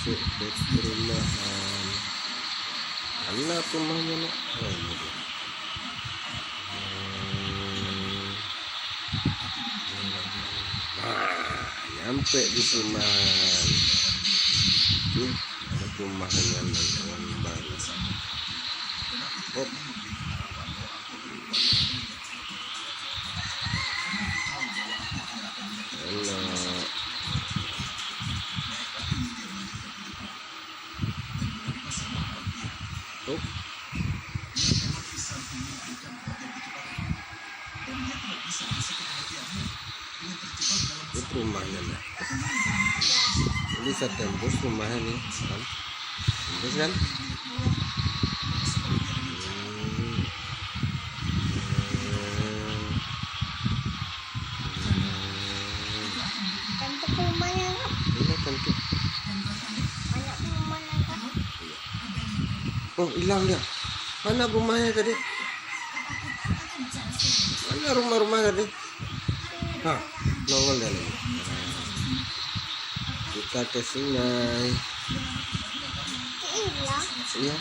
masuk ke perumahan. Mana rumahnya nak? Oh, ini dia. Nyampe di perumahan. Ada perumahan yang baru. Oh. Halo. Oh. Itu rumahnya lah. Ini bisa tembus rumahnya nih, kan? Tembus kan? Cantik rumahnya kak. Ini cantik. Banyak rumahnya kak. Oh, hilang dia. Mana rumahnya tadi? Mana rumah-rumah tadi? Hah, nongol dia nih. Kita ke sungai. Hilang. Iya.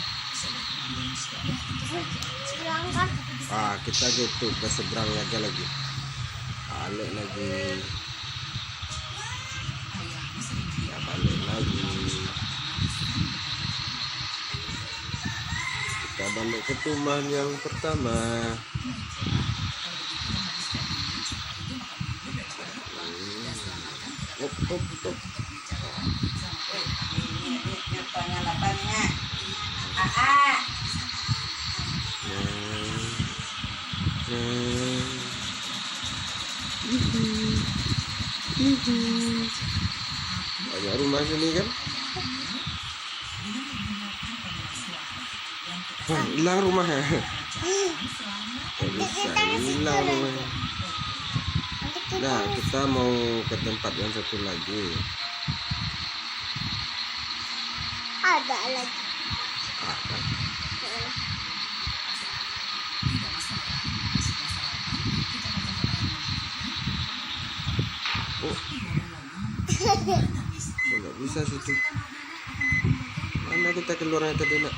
Hilang kak. Ah, kita gitu ke seberang aja lagi. Balik lagi. Ya, balik lagi. Kita balik ke perumahan yang pertama. Op. Pengalamannya. Banyak rumah sini kan? Hilang rumahnya. Bisa hilang rumahnya. Nah, kita mau ke tempat yang satu lagi. Ada lagi. Ada. Oh, nggak bisa situ. Mana kita keluarnya tadi nak?